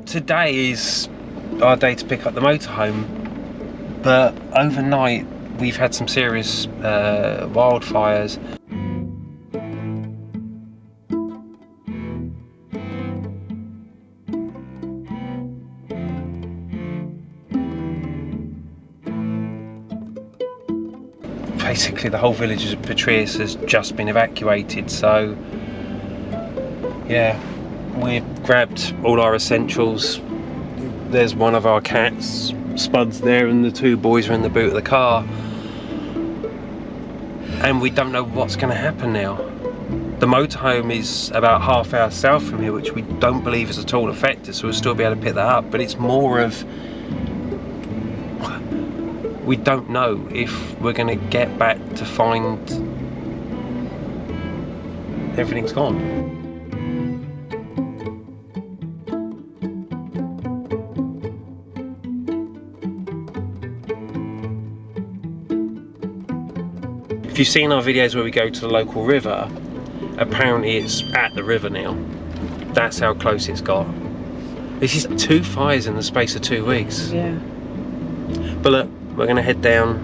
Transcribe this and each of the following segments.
today is our day to pick up the motorhome, but overnight we've had some serious wildfires. Basically the whole village of Petraeus has just been evacuated, so yeah, we've grabbed all our essentials. There's one of our cats, Spud's there, and the two boys are in the boot of the car, and we don't know what's going to happen now. The motorhome is about half hour south from here, which we don't believe is at all affected, so we'll still be able to pick that up, but it's more of, we don't know if we're going to get back to find everything's gone. If you've seen our videos where we go to the local river, apparently it's at the river now. That's how close it's got. This is 2 fires in the space of 2 weeks. Yeah. But look, we're going to head down,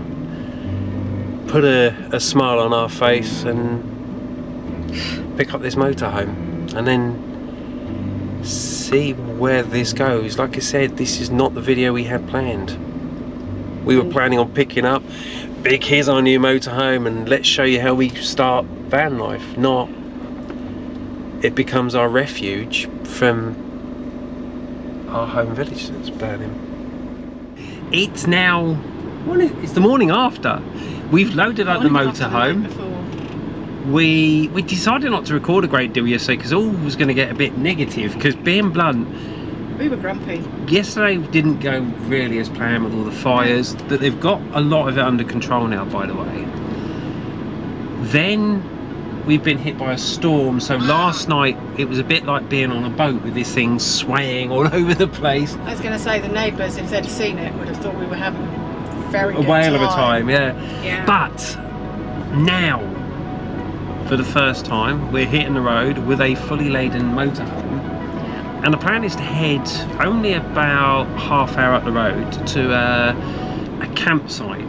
put a smile on our face and pick up this motorhome, and then see where this goes. Like I said, this is not the video we had planned. We were planning on picking up, Big, here's our new motorhome and let's show you how we start van life. Not, it becomes our refuge from our home village that's burning. It's now, it's the morning after. We've loaded up the motorhome. We decided not to record a great deal yesterday because all was going to get a bit negative, because being blunt, we were grumpy. Yesterday didn't go really as planned with all the fires, but they've got a lot of it under control now, by the way. Then we've been hit by a storm, so last night it was a bit like being on a boat with this thing swaying all over the place. I was going to say, the neighbours, if they'd seen it, would have thought we were having a very good whale of a time, yeah. But now, for the first time, we're hitting the road with a fully laden motorhome. And the plan is to head only about half hour up the road to a campsite.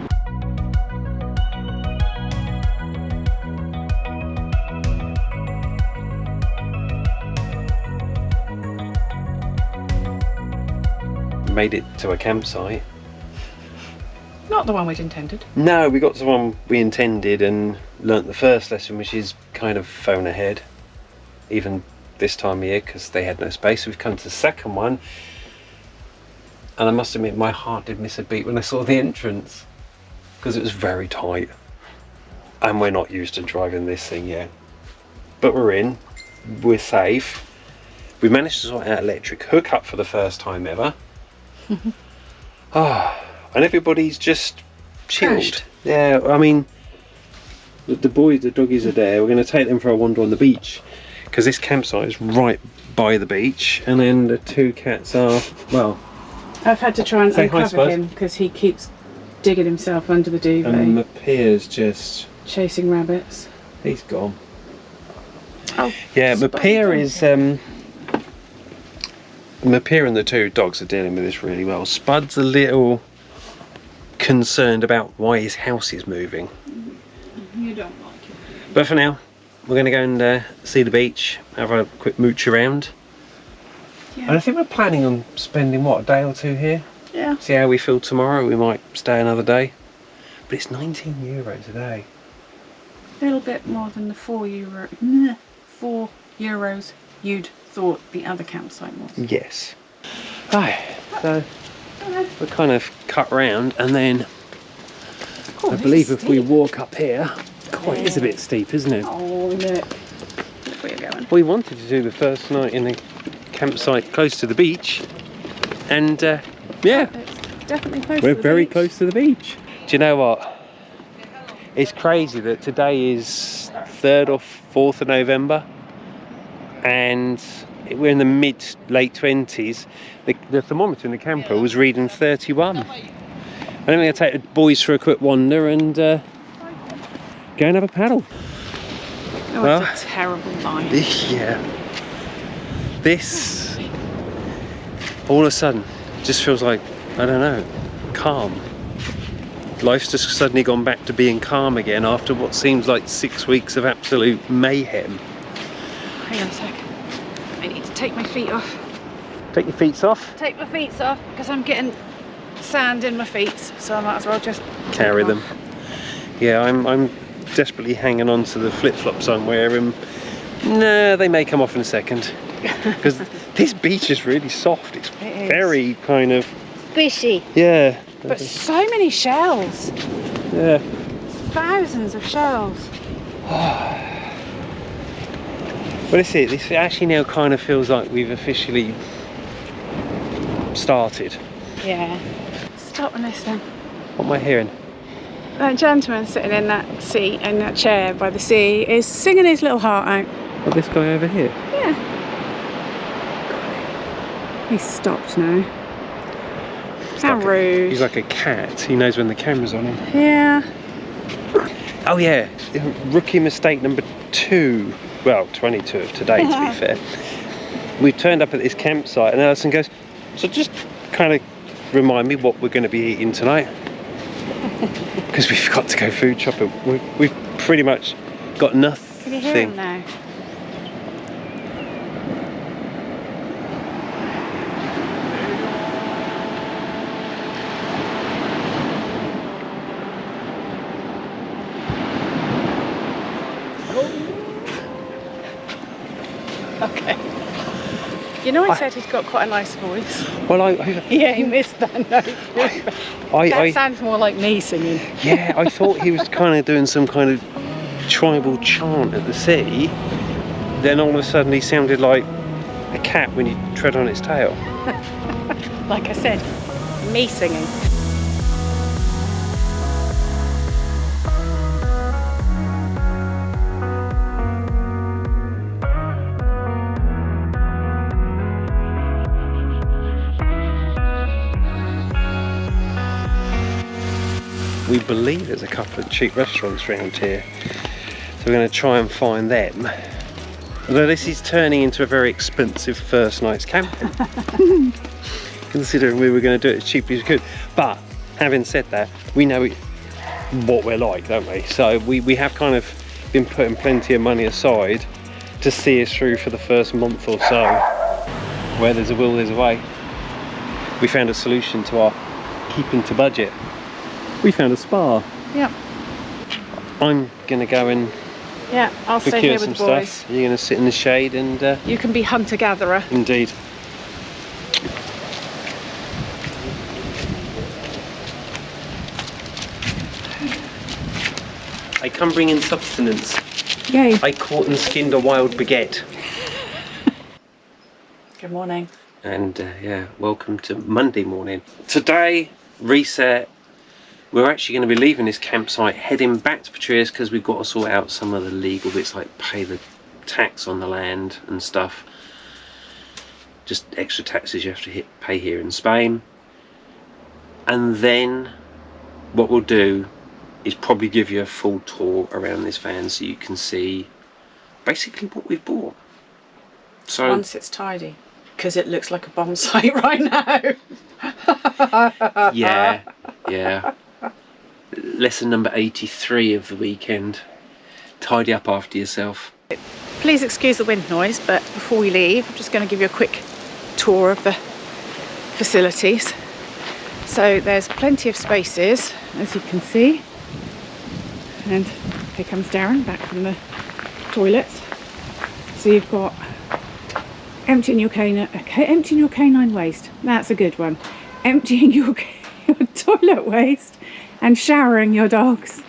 Made it to a campsite. Not the one we'd intended. No, we got to the one we intended and learnt the first lesson, which is kind of phone ahead. Even this time of year, because they had no space. We've come to the second one, and I must admit my heart did miss a beat when I saw the entrance, because it was very tight and we're not used to driving this thing yet. But we're in, we're safe. We managed to sort out electric hookup for the first time ever. And everybody's just chilled. Crashed. Yeah, I mean, the boys, the doggies are there. We're going to take them for a wander on the beach, because this campsite is right by the beach, and then the two cats are, well, I've had to try and say hi, uncover him because he keeps digging himself under the duvet. and Mapir's just chasing rabbits. He's gone. Oh, Yeah, Mapir is Mapir and the two dogs are dealing with this really well. Spud's a little concerned about why his house is moving. You don't like it. But for now, we're going to go and see the beach, have a quick mooch around. Yeah. And I think we're planning on spending, what, a day or two here? Yeah. See how we feel tomorrow. We might stay another day. But it's €19 a day. A little bit more than the €4 you'd thought the other campsite was. Yes. Right, so we're kind of cut round, and then I believe if we walk up here, it is a bit steep, isn't it? Oh, look. Look where you're going. We wanted to do the first night in the campsite close to the beach, and yeah, It's definitely close we're to the very beach. close to the beach. Do you know what? It's crazy that today is 3rd or 4th of November, and we're in the late 20s. The thermometer in the camper was reading 31. I think I'm going to take the boys for a quick wander and go and have a paddle. Oh, Well, it's a terrible line. Yeah. This all of a sudden, it just feels like, I don't know, calm. Life's just suddenly gone back to being calm again after what seems like 6 weeks of absolute mayhem. Hang on a sec. I need to take my feet off. Take your feet off. Take my feet off because I'm getting sand in my feet, so I might as well just Carry them. Yeah, I'm desperately hanging on to the flip-flop somewhere, and nah, they may come off in a second. Because this beach is really soft. It's very kind of squishy. Yeah. But so many shells. Yeah. Thousands of shells. Well, this is it. This actually now kind of feels like we've officially started. Yeah. Stop and listen. What am I hearing? That gentleman sitting in that seat, in that chair by the sea, is singing his little heart out. Oh, this guy over here? Yeah. He's stopped now. How rude. He's like a cat. He knows when the camera's on him. Yeah. Oh yeah, rookie mistake number 2. Well, 22 of today, to be fair. We turned up at this campsite and Alison goes, so just kind of remind me what we're going to be eating tonight. Because we've got to go food shopping. We've pretty much got nothing. Can you hear him now? Okay. You know, I said he's got quite a nice voice. Well, yeah, he missed that note. That sounds more like me singing. Yeah, I thought he was kind of doing some kind of tribal chant at the sea. Then all of a sudden he sounded like a cat when you tread on its tail. Like I said, me singing. We believe there's a couple of cheap restaurants around here, so we're going to try and find them. Although this is turning into a very expensive first night's camping, considering we were going to do it as cheaply as we could. But having said that, we know what we're like, don't we? So we have kind of been putting plenty of money aside to see us through for the first month or so. Where there's a will, there's a way. We found a solution to our keeping to budget. We found a spa. Yep. I'm gonna go and I'll stay here with the boys. Stuff. You're gonna sit in the shade and you can be hunter-gatherer. Indeed. I come bringing sustenance. Yay. I caught and skinned a wild baguette. Good morning. And yeah, welcome to Monday morning. Today, reset. We're actually going to be leaving this campsite, heading back to Patrias because we've got to sort out some of the legal bits, like pay the tax on the land and stuff. Just extra taxes you have to pay here in Spain. And then what we'll do is probably give you a full tour around this van so you can see basically what we've bought. So once it's tidy, because it looks like a bomb site right now. yeah. Lesson number 83 of the weekend. Tidy up after yourself. Please excuse the wind noise, but before we leave, I'm just going to give you a quick tour of the facilities. So there's plenty of spaces, as you can see. And here comes Darren back from the toilets. So you've got emptying your canine waste. That's a good one. Emptying your toilet waste and showering your dogs.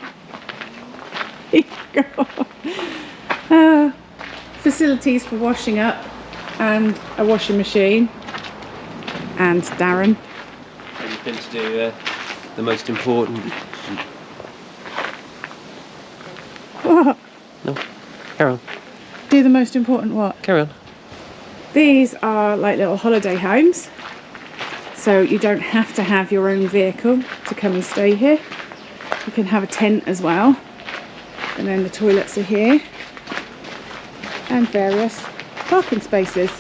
Facilities for washing up and a washing machine. And Darren. Anything to do the most important. What? No, carry on. Do the most important what? Carry on. These are like little holiday homes. So you don't have to have your own vehicle to come and stay here. You can have a tent as well. And then the toilets are here. And various parking spaces.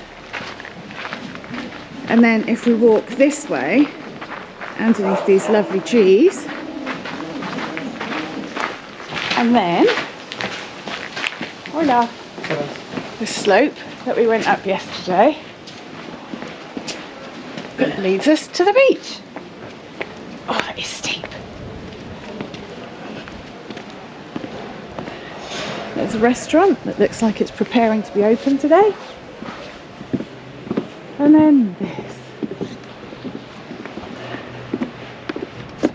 And then if we walk this way, underneath these lovely trees, and then, voila, the slope that we went up yesterday that leads us to the beach. Oh, that is steep. There's a restaurant that looks like it's preparing to be open today. And then this.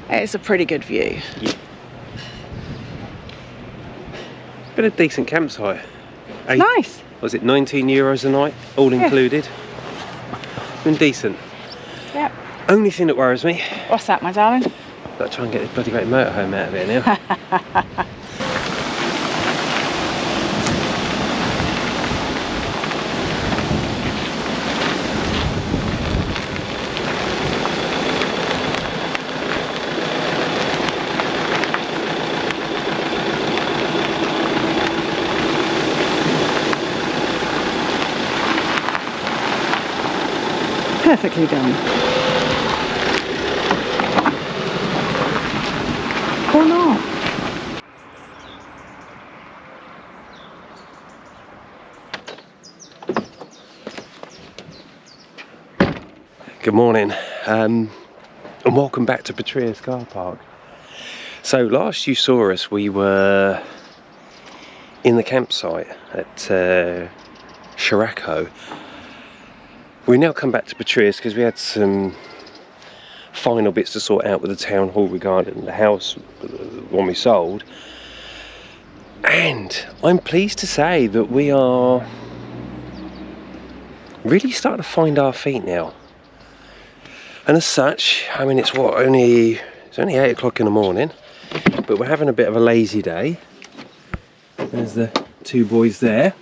It's a pretty good view. Yeah. Been a decent campsite. Nice. Was it €19 a night, all included? Been decent. Yep. Only thing that worries me, What's that, my darling? got to try and get this bloody great motorhome out of here now. Perfectly done. Or not. Good morning, and welcome back to Petrius Car Park. So last you saw us, we were in the campsite at Shirako. We now come back to Petrius because we had some final bits to sort out with the town hall regarding the house, the one we sold. And I'm pleased to say that we are really starting to find our feet now. And as such, I mean, it's only 8 o'clock in the morning, but we're having a bit of a lazy day. There's the two boys there.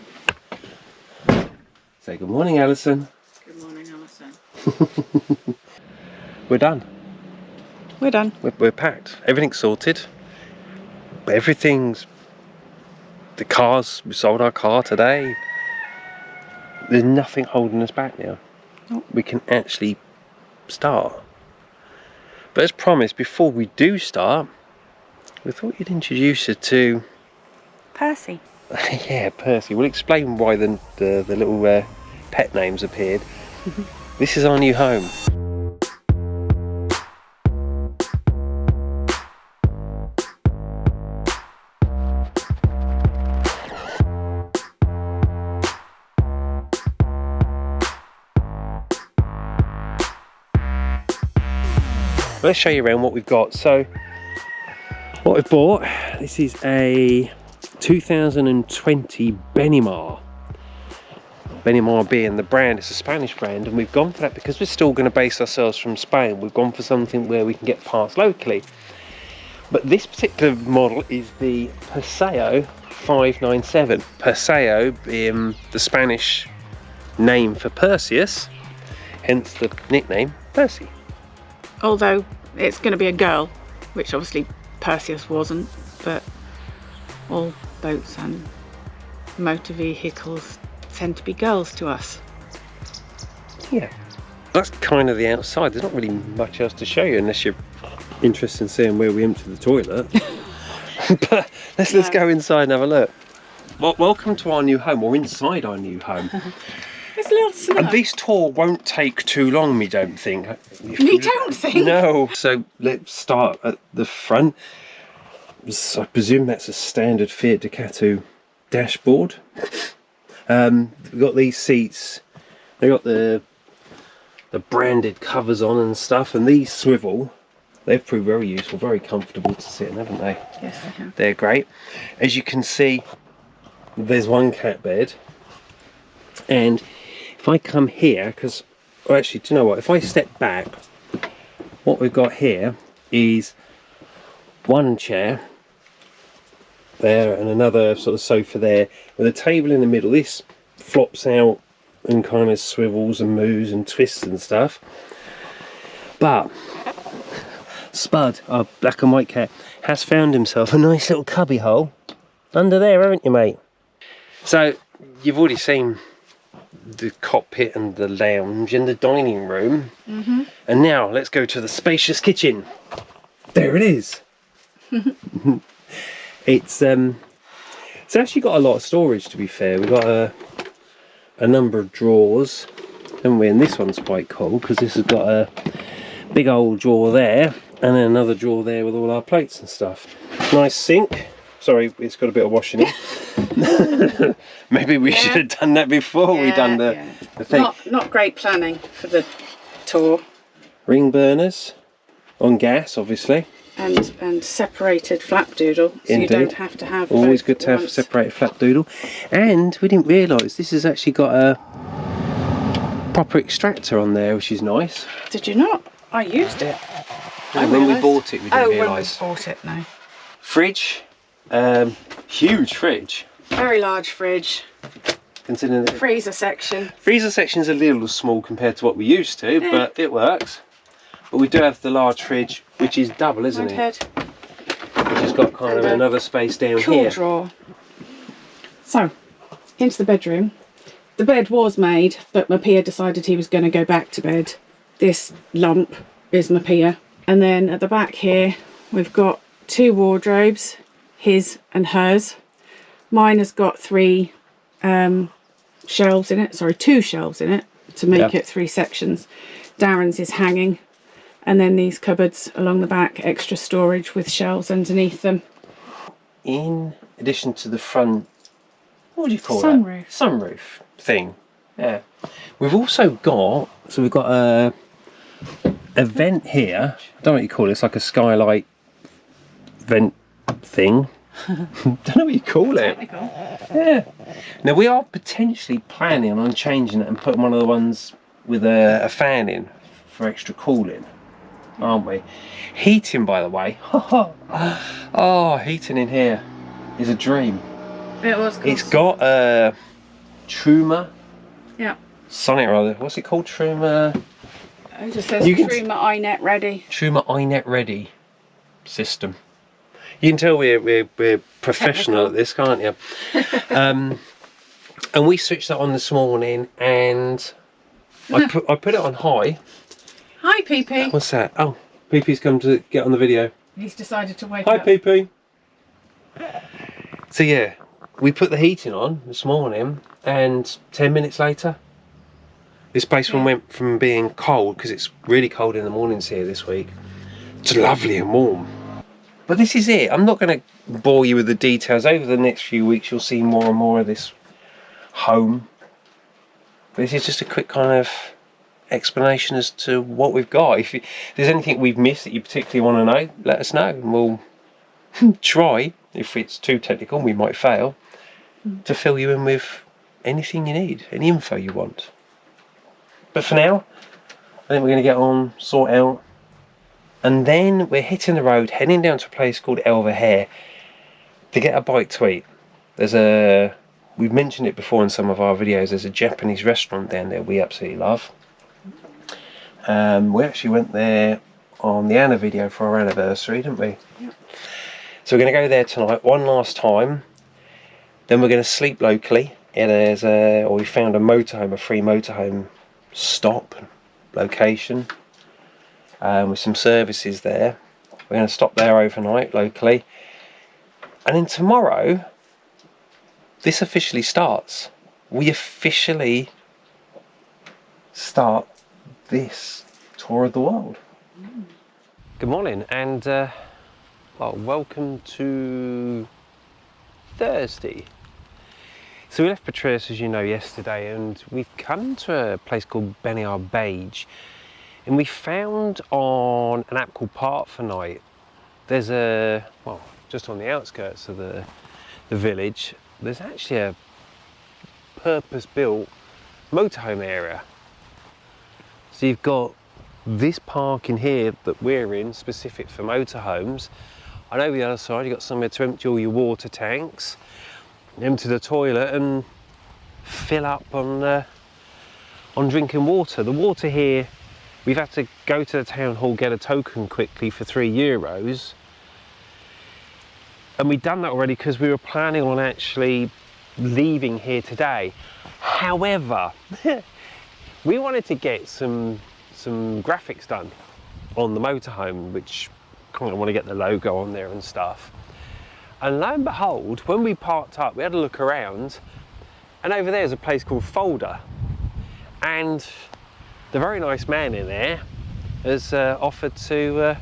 Say good morning, Alison. Good morning, Alison. We're done. We're done. We're packed. Everything's sorted. The cars, we sold our car today. There's nothing holding us back now. Nope. We can actually start. But as promised, before we do start, we thought you'd introduce her to Percy. yeah, Percy. We'll explain why the little pet names appeared. This is our new home. Let's show you around what we've got. So what I've bought, this is a 2020 Benimar. Benimar being the brand, it's a Spanish brand, and we've gone for that because we're still going to base ourselves from Spain. We've gone for something where we can get parts locally. But this particular model is the Paseo 597. Paseo being the Spanish name for Perseus, hence the nickname Percy. Although it's going to be a girl, which obviously Perseus wasn't, but all boats and motor vehicles tend to be girls to us. Yeah, that's kind of the outside. There's not really much else to show you unless you're interested in seeing where we empty the toilet. But let's go inside and have a look. Well, welcome to our new home, or inside our new home. It's a little snug. And this tour won't take too long, me don't think. You don't think? No. So let's start at the front. I presume that's a standard Fiat Ducato dashboard. We've got these seats. They've got the branded covers on and stuff, and these swivel. They've proved very useful, very comfortable to sit in, haven't they? Yes, they have. They're great. As you can see, there's one cat bed, and if I come here, because actually, do you know what? If I step back, what we've got here is one chair there and another sort of sofa there with a table in the middle. This flops out and kind of swivels and moves and twists and stuff. But Spud, our black and white cat, has found himself a nice little cubby hole under there, haven't you, mate? So you've already seen the cockpit and the lounge and the dining room. And now let's go to the spacious kitchen. There it is. It's actually got a lot of storage, to be fair. We've got a number of drawers, haven't we? And this one's quite cool because this has got a big old drawer there and then another drawer there with all our plates and stuff. Nice sink. Sorry, it's got a bit of washing in. Maybe we should have done that before we done the thing. Not great planning for the tour. Ring burners on gas, obviously. And separated flapdoodle, so Indeed. you don't have to have always both good to at have once. separated flapdoodle. And we didn't realise this has actually got a proper extractor on there, which is nice. Did you not? I used it. And when we bought it, we didn't when we realise. bought it, no. Fridge, huge fridge. Very large fridge. Considering the Freezer section. freezer section's a little small compared to what we used to, but it works. But we do have the large fridge, which is double, isn't Round it? head. Which has got kind of And a another space down Cool here. drawer. So, into the bedroom. The bed was made, but Mapia decided he was going to go back to bed. This lump is Mapia. And then at the back here, we've got 2 wardrobes, his and hers. Mine has got 3 shelves in it, sorry, 2 shelves in it to make it 3 sections. Darren's is hanging. And then these cupboards along the back, extra storage with shelves underneath them. In addition to the front, what would you call Sunroof. that? Sunroof thing. Yeah. We've also got, so we've got a vent here. I don't know what you call it. It's like a skylight vent thing. Don't know what you call it. Technical. Yeah. Now we are potentially planning on changing it and putting one of the ones with a fan in for extra cooling, aren't we? Heating, by the way. Oh, heating in here is a dream. It was cool. It's got a Truma. Yeah. Something or other. What's it called? Truma. It just says You can- Truma iNet ready. Truma iNet Ready system. You can tell we're professional at this, can't you? And we switched that on this morning, and I put it on high. Hi, PP. What's that? Oh, PP's come to get on the video. He's decided to wake Hi, up. PP. So yeah, we put the heating on this morning, and 10 minutes later, this place went from being cold, because it's really cold in the mornings here this week, to lovely and warm. But this is it. I'm not going to bore you with the details. Over the next few weeks, you'll see more and more of this home. But this is just a quick kind of explanation as to what we've got. If there's anything we've missed that you particularly want to know, let us know, and we'll try. If it's too technical, we might fail to fill you in with anything you need, any info you want. But for now, I think we're going to get on, sort out, and then we're hitting the road, heading down to a place called Elva Hare to get a bite to eat. We've mentioned it before in some of our videos, there's a Japanese restaurant down there we absolutely love. We actually went there on the Anna video for our anniversary, didn't we? Yep. So we're going to go there tonight one last time. Then we're going to sleep locally. We found a free motorhome stop location with some services there. We're going to stop there overnight locally, and then tomorrow this officially starts. We officially start this tour of the world. Good morning, and welcome to Thursday. So we left Patrice, as you know, yesterday, and we've come to a place called Beni Arbeige, and we found on an app called Park for Night, there's just on the outskirts of the village, there's actually a purpose-built motorhome area. So you've got this park in here that we're in, specific for motorhomes, and over the other side you've got somewhere to empty all your water tanks, empty the toilet and fill up on drinking water. The water here, we've had to go to the town hall, get a token quickly for €3, and we've done that already because we were planning on actually leaving here today. However, we wanted to get some graphics done on the motorhome, which kind of want to get the logo on there and stuff. And lo and behold, when we parked up, we had a look around, and over there's a place called Folder, and the very nice man in there has offered to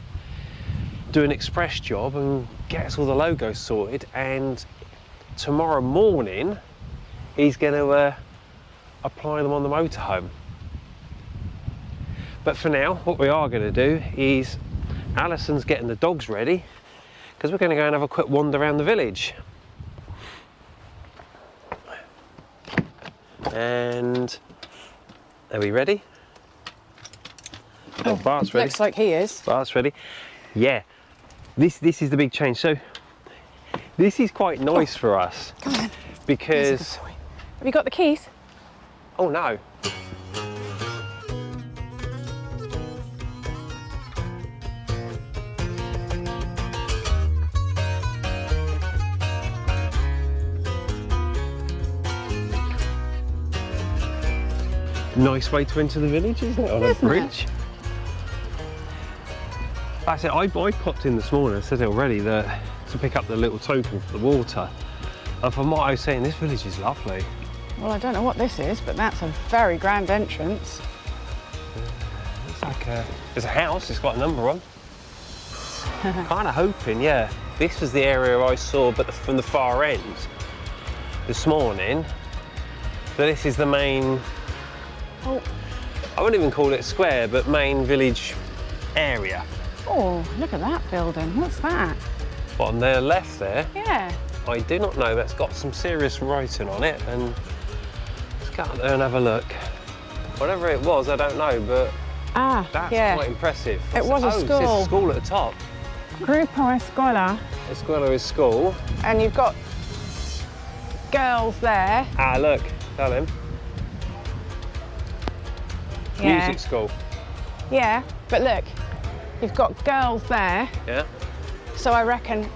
do an express job and get us all the logos sorted, and tomorrow morning he's going to apply them on the motorhome. But for now, what we are going to do is Alison's getting the dogs ready, because we're going to go and have a quick wander around the village. And are we ready? Oh, Bart's ready. Looks like he is. Bart's ready. Yeah, this is the big change. So this is quite nice for us. Come on. Because... Have you got the keys? Oh no. Nice way to enter the village, isn't it? On a bridge. Like I said, I popped in this morning, I said it already, to pick up the little token for the water. And from what I was saying, this village is lovely. Well, I don't know what this is, but that's a very grand entrance. It's like there's a house, it's got a number on. Kind of hoping, yeah. This was the area I saw, but from the far end this morning. So this is the main, Oh. I wouldn't even call it square, but main village area. Oh, look at that building. What's that? But on the left there, Yeah. I do not know, that's got some serious writing on it, and let's go out there and have a look. Whatever it was, I don't know, but that's quite impressive. It was a It school. says school at the top. Grupo Escola. Escuela is school. And you've got girls there. Ah, look, tell him. Yeah. Music school. Yeah, but look, you've got girls there. Yeah. So I reckon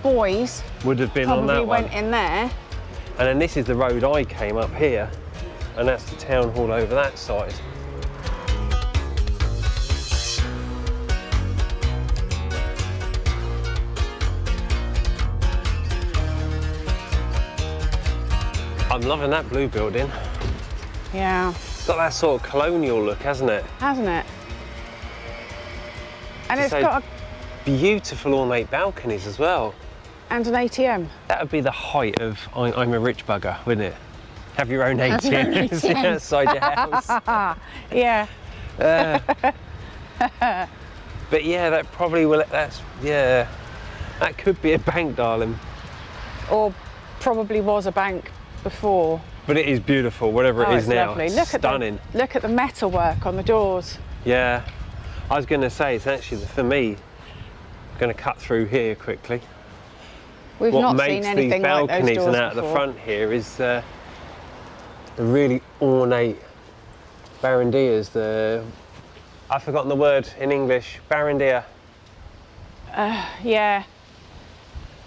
boys Would have been on probably that one. went in there. And then this is the road I came up here, and that's the town hall over that side. I'm loving that blue building. Yeah. It's got that sort of colonial look, hasn't it? Hasn't it? And It's it's got Beautiful ornate balconies as well. and an ATM. That would be the height of I'm a rich bugger, wouldn't it? Have your own Have your own ATM outside your house. Yeah. But yeah, that probably will, yeah, that could be a bank, darling. Or probably was a bank before. But it is beautiful, whatever it is now. Lovely. It's Look stunning. Look at the metalwork on the doors. Yeah, I was going to say, it's actually, for me, going to cut through here quickly. We've What not makes seen these anything like those balconies doors and out before. the front here is the really ornate barandias. I've forgotten the word in English. Barandia. Yeah.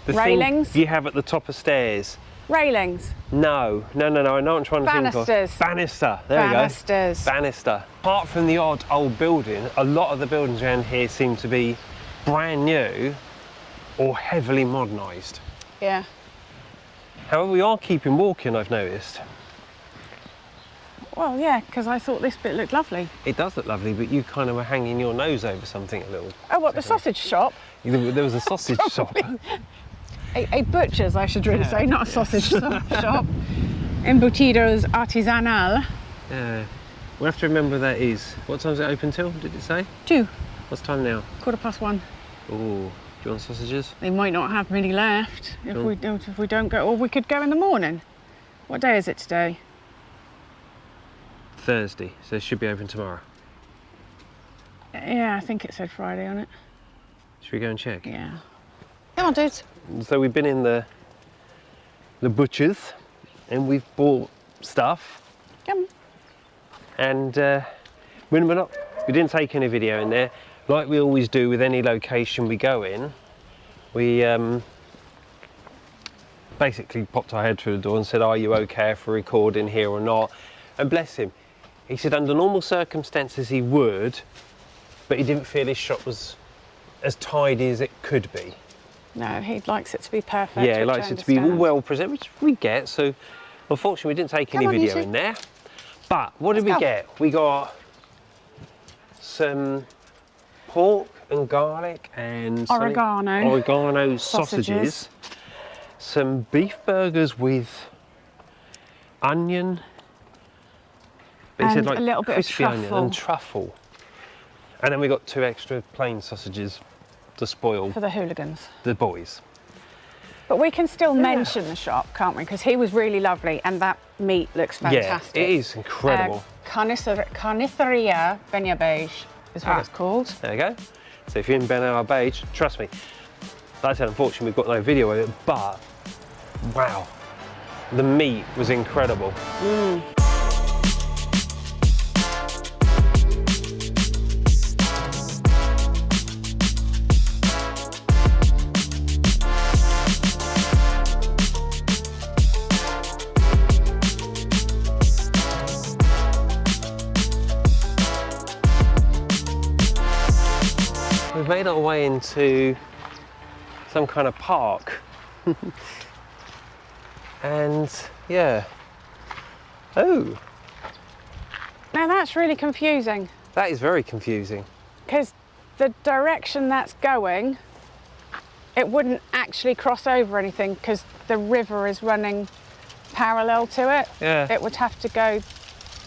The Railings? thing you have at the top of stairs. Railings. No. I know what I'm trying to think of. Banisters. Banister. There Banisters. we go. Banister. Apart from the odd old building, a lot of the buildings around here seem to be brand new or heavily modernised. Yeah. However, we are keeping walking, I've noticed. Well, yeah, because I thought this bit looked lovely. It does look lovely, but you kind of were hanging your nose over something a little. Oh, what, the sausage shop? There was a sausage shop. A butcher's, I should really say, not a sausage shop. Embutidos Artisanal. Yeah. We'll have to remember that is. What time's it open till, did it say? 2, What's time now? 1:15. Oh, do you want sausages? They might not have many left if we don't go, or we could go in the morning. What day is it today? Thursday, so it should be open tomorrow. Yeah, I think it said Friday on it. Should we go and check? Yeah. Come on, dudes. So we've been in the butcher's and we've bought stuff, Come. and we didn't take any video in there. Like we always do with any location we go in, we basically popped our head through the door and said, are you okay for recording here or not? And bless him, he said under normal circumstances he would, but he didn't feel his shot was as tidy as it could be. No, he likes it to be perfect. Yeah, he likes it to be all well presented, which we get. So unfortunately we didn't take any video in there. But what did we get? We got some pork and garlic and oregano sausages, some beef burgers with onion, but he said like a little bit of crispy onion truffle. and truffle. And then we got 2 extra plain sausages to spoil for the hooligans, the boys. But we can still mention the shop, can't we? Because he was really lovely and that meat looks fantastic. Yeah, it is incredible. Carniceria Benabeige is what it's called. There you go. So if you're in Benabeige, trust me. Like I said, unfortunately we've got no video of it, but wow, the meat was incredible. We've made our way into some kind of park. And yeah. Oh. Now that's really confusing. That is very confusing. Because the direction that's going, it wouldn't actually cross over anything because the river is running parallel to it. Yeah. It would have to go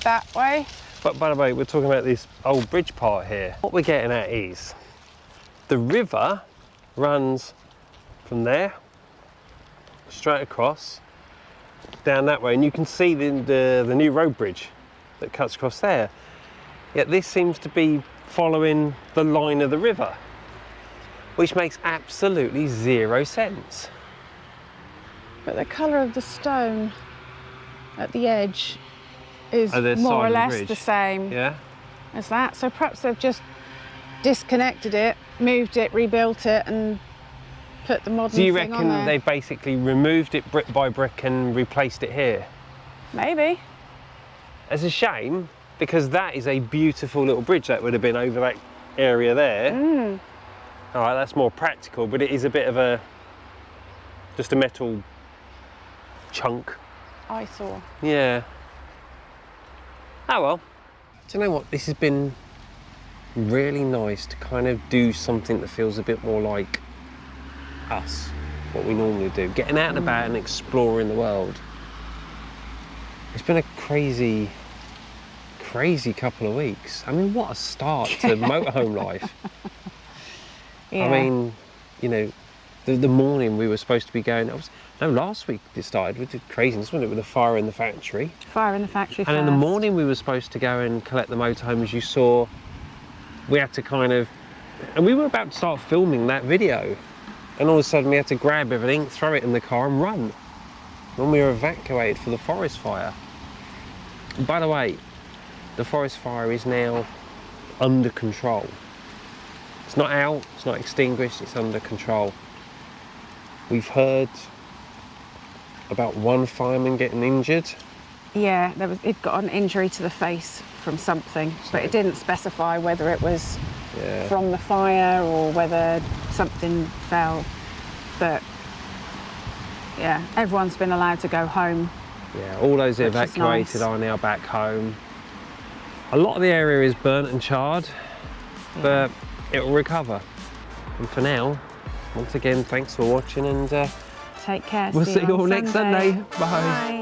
that way. But by the way, we're talking about this old bridge part here. What we're getting at is the river runs from there straight across down that way, and you can see the new road bridge that cuts across there. Yet this seems to be following the line of the river, which makes absolutely 0 sense. But the colour of the stone at the edge is Either more side or of the less bridge. the same Yeah. as that. So perhaps they've just disconnected it, moved it, rebuilt it and put the modern Do you thing on reckon there. they basically removed it brick by brick and replaced it here? Maybe. It's a shame, because that is a beautiful little bridge that would have been over that area there. All right, that's more practical, but it is a bit of just a metal chunk. Eyesore. Yeah. Oh well. Do you know what? This has been really nice to kind of do something that feels a bit more like us, what we normally do. Getting out and about and exploring the world. It's been a crazy couple of weeks. I mean, what a start to motorhome life. Yeah. I mean, you know, the morning we were supposed to be going, last week it started with the craziness, wasn't it, with the fire in the factory. Fire in the factory And in the morning we were supposed to go and collect the motorhome, as you saw. We had to and we were about to start filming that video, and all of a sudden we had to grab everything, throw it in the car and run when we were evacuated for the forest fire. And by the way, the forest fire is now under control. It's not out, it's not extinguished, it's under control. We've heard about one fireman getting injured. Yeah, it got an injury to the face from something, but it didn't specify whether it was from the fire or whether something fell. But yeah, everyone's been allowed to go home. Yeah, all those evacuated are now back home. A lot of the area is burnt and charred, but it will recover. And for now, once again, thanks for watching, and take care. we'll see you all next Sunday. Bye. Bye.